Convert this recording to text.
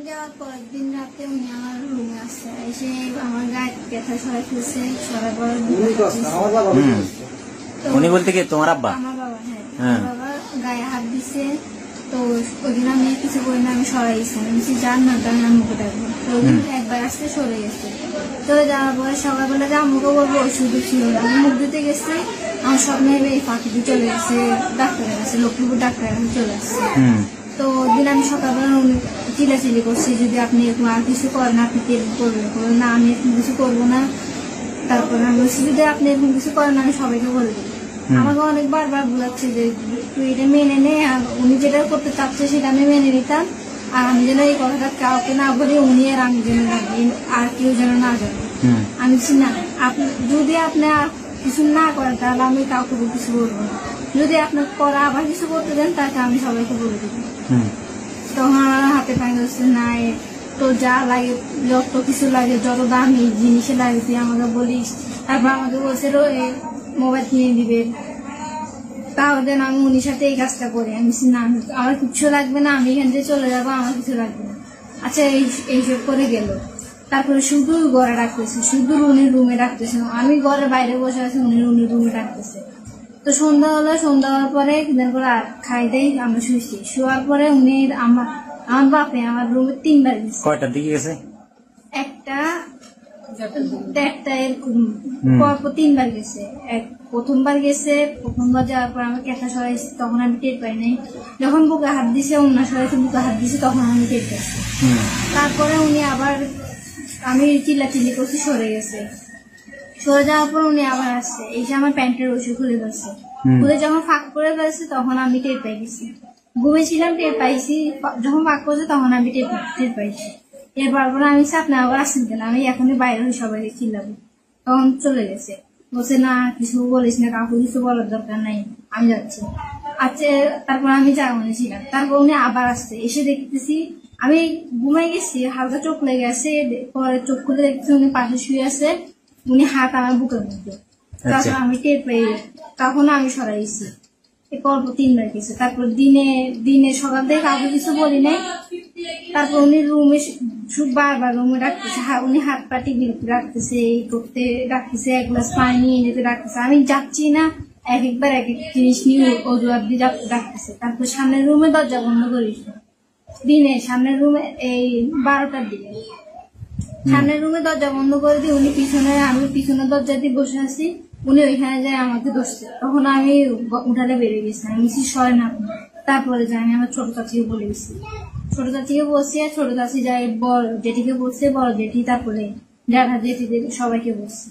যাওয়ার পরের দিন রাতে উনি আমার রুমে আসছে, এসে আমার গায়ে ব্যথা সরাই ফেলছে। সরাই পর উনি বলতে কি তোমার আব্বা? আমার বাবা। হ্যাঁ, বাবা গায়ে হাত দিছে। তো ওই দিন আমি কিছু করি না, আমি সরাইছি। আমি যার না তার নাম মুখে ডাকবো। তো ওই দিন একবার আসতে সরে গেছে। চলে যাওয়ার পরে সকালবেলা যে আম্মুকে বলবো ওই সুযোগ ছিল না। আমি মুখ দিতে গেছি, আমার স্বপ্নে এই পাখিটি চলে গেছে ডাক্তারের কাছে, লক্ষ্মীপুর ডাক্তারের কাছে চলে আসছে। তো ওই দিন আমি সকালবেলা চিলাচিলি করছি, যদি আপনি এরকম আর কিছু করেন আপনি এরকম করবেন না, আমি এরকম কিছু করবো না। তারপরে আমি বলছি যদি আপনি এরকম কিছু করেন আমি সবাইকে বলে দেবো। আমাকে অনেক বারবার বোঝাচ্ছে যে তুই এটা মেনে নে, আর উনি যেটা করতে চাচ্ছে সেটা আমি মেনে নিতাম। আর আমি যেন এই কথাটা কাউকে না বলি, উনি আর আমি যেন আর কেউ যেন না জানে। আমি না, আপনি যদি আপনি আর কিছু না করেন তাহলে আমি কাউকে কিছু বলবো না। যদি আপনার পরে আবার কিছু করতে দেন তাকে আমি সবাইকে বলে দেবো। তখন আমার হাতে পানি ধরছে না, তো যা লাগে যত কিছু লাগে, যত দামি জিনিসে লাগে তুই আমাকে বলিস। তারপর আমাকে বলছিল মোবাইল কিনে দিবে, তাও দেন আমি উনির সাথে এই কাজটা করি। আমি না, আমার কিছু লাগবে না, আমি এখান থেকে চলে যাবো, আমার কিছু লাগবে না। আচ্ছা এইসব করে গেল। তারপরে শুধু ঘরে রাখতেছে, শুধু উনির রুমে রাখতেছে। আমি ঘরের বাইরে বসে আছি, উনির রুমে রাখতেছে। তো সন্ধ্যা হলো, সন্ধ্যা হওয়ার পরে খাই দেয়, আমরা শুয়েছি। শোয়ার পরে উনি আমার বাপে আমার রুমে 3 বার গেছে। কয়টার দিকে গেছে? একটা এরকম পরপর 3 বার গেছে। প্রথমবার গেছে, প্রথমবার যাওয়ার পর আমার ক্যাথা সরাইছে, তখন আমি টের পাই নাই। যখন বুকে হাত দিছে, অন্য সরাইছে বুকে হাত দিছে, তখন আমি টের পাইছি। তারপরে উনি আবার, আমি চিল্লাচিল্লি করছি, সরে গেছে। সরে যাওয়ার পর উনি আবার আসছে, এসে আমার প্যান্টের রশি খুলে ফেলছে। খুলে যখন ফাঁক করে ফেলছে তখন আমি টের পাই গেছি। ঘুমেছিলাম, টের পাইছি। যখন ফাঁক করছে তখন আমি টের পাইছি। এরপর আমি আপনি আবার আসছেন কেন, আমি এখনই বাইরে হয়ে সবাইকে চিল্লাবো। তখন চলে গেছে, বলছে না কিছু বলিস না, কাউকে কিছু বলার দরকার নাই, আমি যাচ্ছি। আচ্ছা, তারপর আমি জাগানো ছিলাম। তারপর উনি আবার আসছে, এসে দেখতেছি আমি ঘুমাই গেছি, হালকা চোখ লেগে আছে। পরে চোখ খুলে দেখতেছি উনি পাশে শুয়ে আছে, উনি হাত আমার বুকের মধ্যে। তখন আমি টের পেয়ে, তখন আমি সরাইছি। পরপর 3 বার গেছে। তারপর দিনে সকাল থেকে কাউকে কিছু বলি নাই। তারপর উনি রুমে বারবার রুমে রাখতেছে, উনি হাত পা টিপে রাখতেছে, এই করতে রাখতেছে, 1 গ্লাস পানি নিয়ে যেতে রাখতেছে। আমি যাচ্ছি না, একবার এক এক জিনিস নিয়ে অজুহাত দিয়ে রাখতেছে। তারপর সামনের রুমে দরজা বন্ধ করিস দিনে, সামনের রুমে এই 12টার দিকে সামনের রুমে দরজা বন্ধ করে দিয়ে উনি পিছনে, আমি পিছনের দরজা দিয়ে বসে আছি, উনি ওইখানে যায় আমাকে ধরছে। তখন আমি উঠালে বেরিয়ে গেছি, আমি সরে না। তারপরে যাই আমি আমার ছোট চাচিকে বলে গেছি, ছোট চাচিকে বসছে, ছোট চাচি যাই বড় জেঠিকে বসছে, বড় জেঠি, তারপরে জ্যাঠা জেঠি সবাইকে বসছে।